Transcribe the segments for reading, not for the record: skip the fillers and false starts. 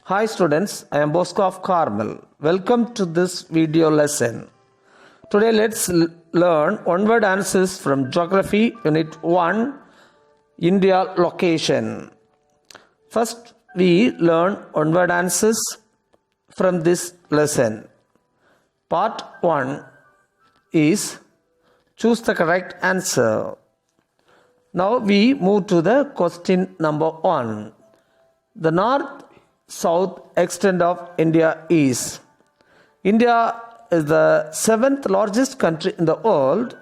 Hi students, I am Bosco of Carmel. Welcome to this video lesson. Today let's learn one-word answers from Geography Unit 1, India Location. First, we learn one-word answers from this lesson. Part 1 is choose the correct answer. Now we move to the question number 1. The north-south extent of India is. India is the 7th largest country in the world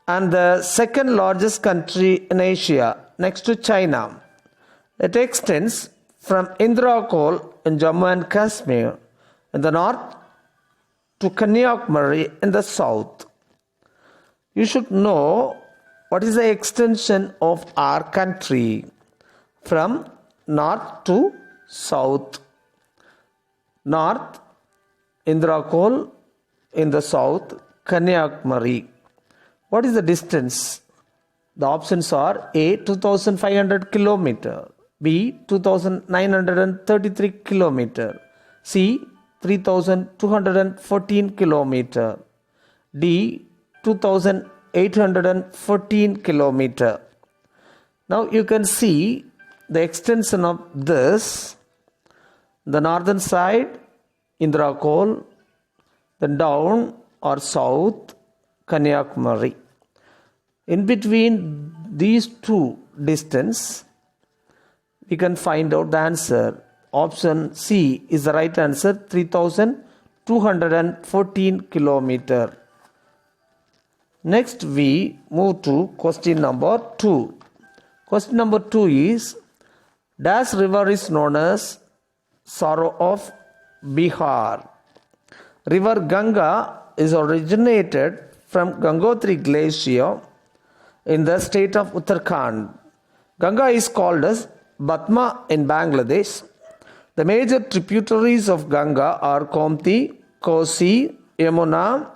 and the 2nd largest country in Asia, next to China. It extends from Indrakol in Jammu and Kashmir in the north to Kanyakumari in the south. You should know what is the extension of our country from north to south. North, Indrakol; in the south, Kanyakumari. What is the distance? The options are A. 2500 km, B. 2933 km, C. 3214 km, D. 2814 km. Now you can see the extension of this. The northern side, Indrakol, then down or south, Kanyakumari. In between these two distance, we can find out the answer. Option C is the right answer, 3214 km. Next we move to question number 2. Question number 2 is, Dash river is known as Sorrow of Bihar. River Ganga is originated from Gangotri Glacier in the state of Uttarakhand. Ganga is called as Batma in Bangladesh. The major tributaries of Ganga are Komti, Kosi, Yamuna,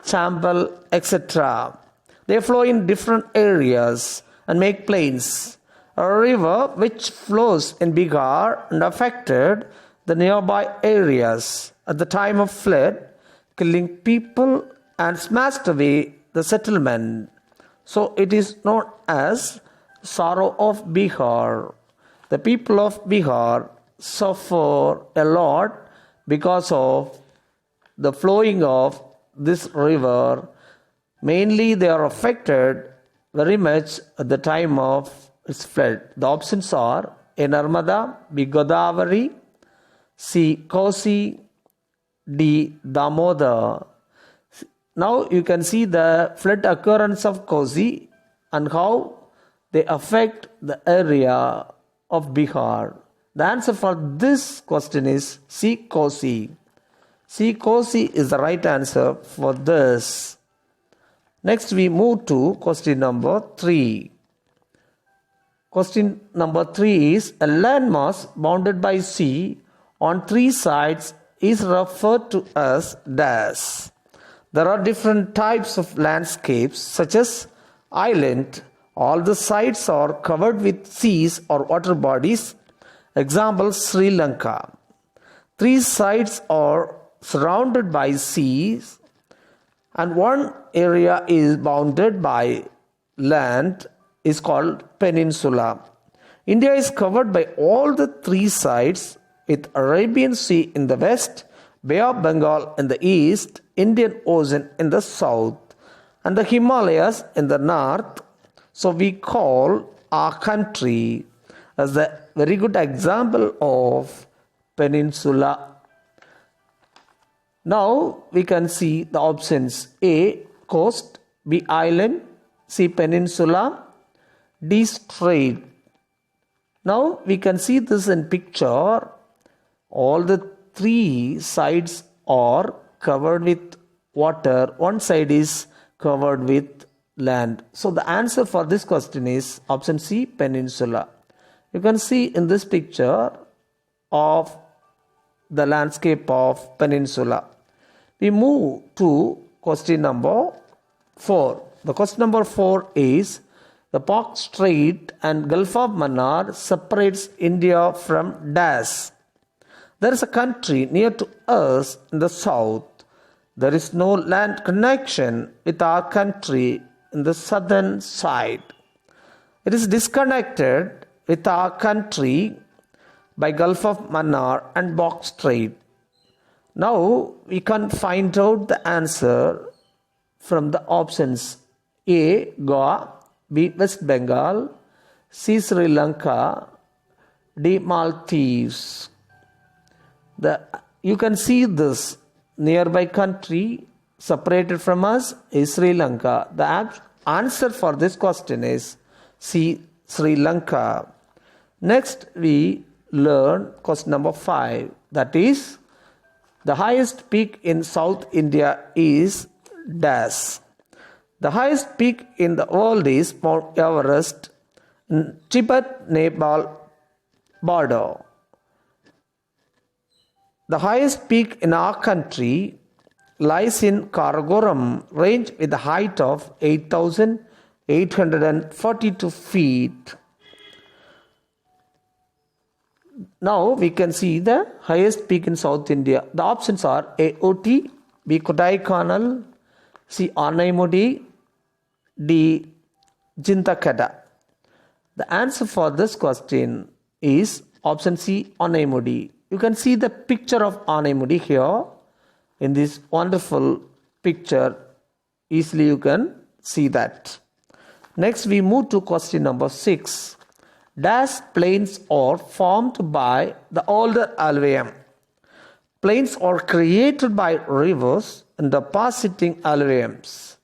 Chambal, etc. They flow in different areas and make plains. A river which flows in Bihar and affected the nearby areas at the time of flood, killing people and smashed away the settlement. So it is known as Sorrow of Bihar. The people of Bihar suffer a lot because of the flowing of this river. Mainly they are affected very much at the time of its flood. The options are A. Narmada, B. Godavari, C. Kosi, D. Damodar. Now you can see the flood occurrence of Kosi and how they affect the area of Bihar. The answer for this question is C. Kosi. C. Kosi is the right answer for this. Next we move to question number 3. Question number 3 is, a landmass bounded by sea on 3 sides is referred to as dash. There are different types of landscapes such as island. All the sides are covered with seas or water bodies. Example, Sri Lanka. 3 sides are surrounded by seas and one area is bounded by land is called peninsula. India is covered by all the 3 sides with Arabian Sea in the west, Bay of Bengal in the east, Indian Ocean in the south, and the Himalayas in the north. So we call our country as a very good example of peninsula. Now we can see the options: A. Coast, B. Island, C. Peninsula, D. Strait. Now we can see this in picture. All the 3 sides are covered with water. One side is covered with land. So the answer for this question is option C, peninsula. You can see in this picture of the landscape of peninsula. We move to question number 4. The question number 4 is, the Pak Strait and Gulf of Mannar separates India from dash. There is a country near to us in the south. There is no land connection with our country in the southern side. It is disconnected with our country by Gulf of Mannar and Box Strait. Now we can find out the answer from the options A. Goa, B. West Bengal, C. Sri Lanka, D. Maldives. You can see this nearby country separated from us is Sri Lanka. The answer for this question is C. Sri Lanka. Next we learn question number 5, that is the highest peak in South India is dash. The highest peak in the world is Mount Everest in Tibet-Nepal border. The highest peak in our country lies in Karakoram range with a height of 8,842 feet. Now we can see the highest peak in South India. The options are A. Ooty, B. Kodaikanal, C. Anaimudi, D. Jintakada. The answer for this question is option C. Anaimudi. You can see the picture of Anaimudi here in this wonderful picture. Easily you can see that. Next we move to question number 6. Dash plains are formed by the older alluvium. Plains are created by rivers and depositing alluviums.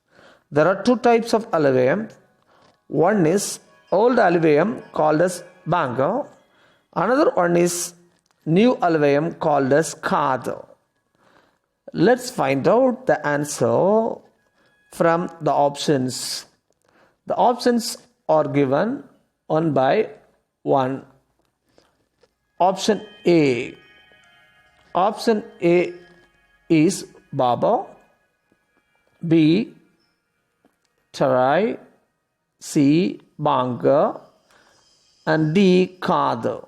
There are two types of alluvium. One is old alluvium called as Banga. Another one is new alluvium called as Khada. Let's find out the answer from the options. The options are given one by one. Option A. Option A is Baba, B. Tarai, C. Banga, and D. Khada.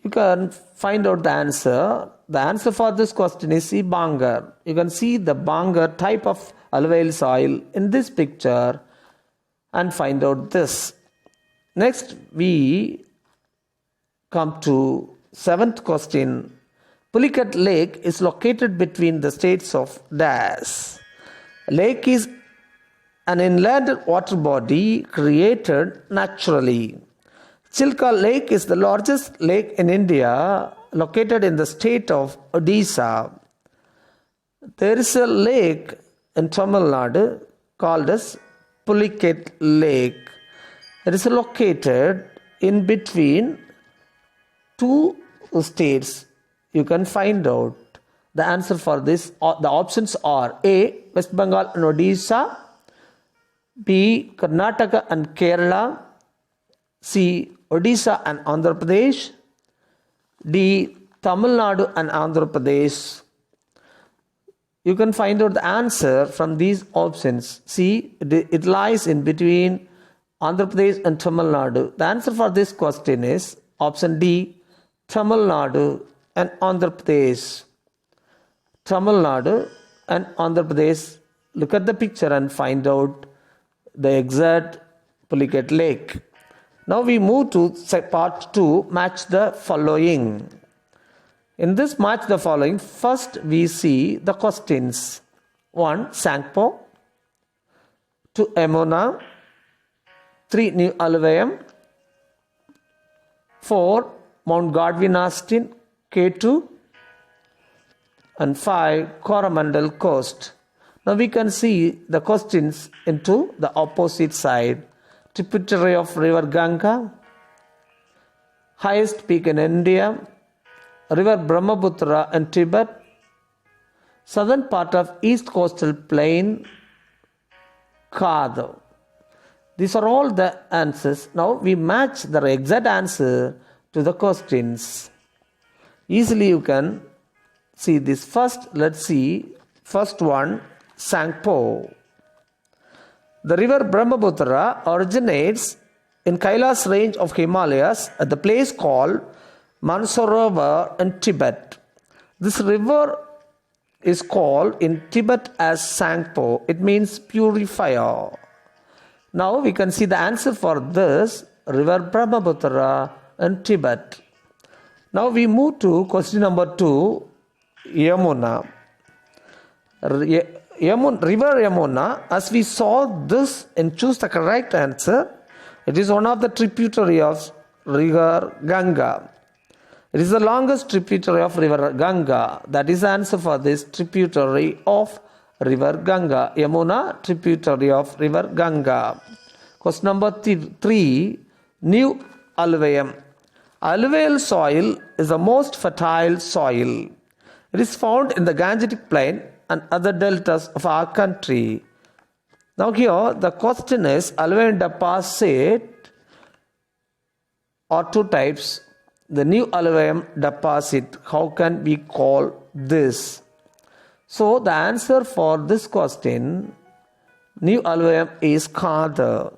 You can find out the answer. The answer for this question is C. Banga. You can see the Banga type of alluvial soil in this picture and find out this. Next we come to 7th question. Pulicat Lake is located between the states of dash. Lake is an inland water body created naturally. Chilka Lake is the largest lake in India, located in the state of Odisha. There is a lake in Tamil Nadu called as Pulicat Lake. It is located in between two states. You can find out the answer for this. The options are A. West Bengal and Odisha, B. Karnataka and Kerala, C. Odisha and Andhra Pradesh, D. Tamil Nadu and Andhra Pradesh. You can find out the answer from these options. See, it lies in between Andhra Pradesh and Tamil Nadu. The answer for this question is option D. Tamil Nadu and Andhra Pradesh. Tamil Nadu and Andhra Pradesh. Look at the picture and find out the exact Pulicat Lake. Now we move to part 2, match the following. In this match the following, first we see the questions. 1. Sangpo, 2. Emona, 3. New Alluvium, 4. Mount Godwin Austen, K2, and 5. Coromandel Coast. Now we can see the questions into the opposite side. Tributary of river Ganga, highest peak in India, river Brahmaputra in Tibet, southern part of east coastal plain, Khada. These are all the answers. Now we match the exact answer to the questions. Easily you can see this. First, let's see. First one, Sangpo. The river Brahmaputra originates in Kailas range of Himalayas at the place called Mansarovar in Tibet. This river is called in Tibet as Sangpo. It means purifier. Now we can see the answer for this river Brahmaputra in Tibet. Now we move to question number 2, Yamuna. River Yamuna, as we saw this and choose the correct answer, it is one of the tributary of river Ganga. It is the longest tributary of river Ganga. That is the answer for this tributary of river Ganga. Yamuna, tributary of river Ganga. Question number 3, New Alluvium. Alluvial soil is the most fertile soil. It is found in the Gangetic Plain and other deltas of our country. Now here the question is, alluvial deposit are two types. The new alluvium deposit, how can we call this? So the answer for this question, new alluvium, is Khadar.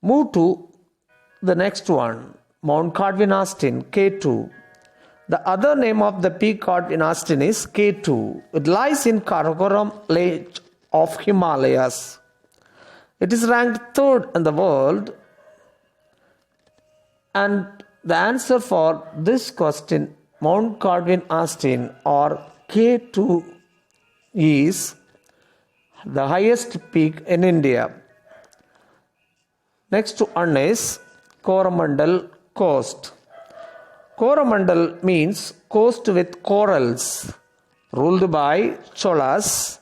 Move to the next one, Mount Cadwin Austin, K2. The other name of the peak Cadwin Austin is K2. It lies in Karakoram Lake of Himalayas. It is ranked 3rd in the world. And the answer for this question, Mount Cadwin Austin or K2, is the highest peak in India. Next one is Coromandel Coast. Coromandel means coast with corals, ruled by Cholas.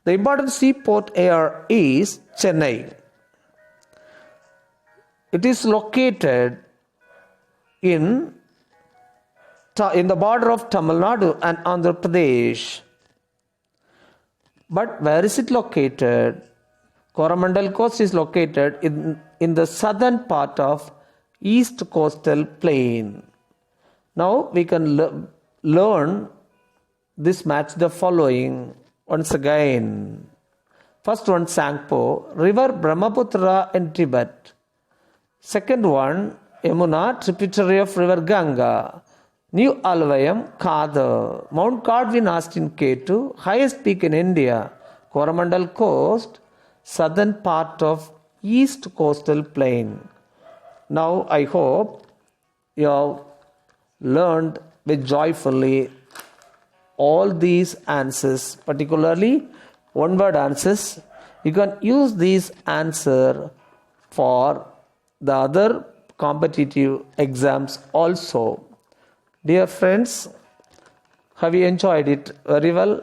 The important seaport here is Chennai. It is located in the border of Tamil Nadu and Andhra Pradesh. But where is it located? Coromandel Coast is located in the southern part of East Coastal Plain. Now we can learn this match the following once again. First one, Sangpo, river Brahmaputra in Tibet. Second one, Yamuna, tributary of river Ganga. New Alluvium, Khadar. Mount Cadwin Austin, K2, highest peak in India. Coromandel Coast, southern part of East Coastal Plain. Now I hope you have learned with joyfully all these answers, particularly one-word answers. You can use these answers for the other competitive exams also. Dear friends, have you enjoyed it very well?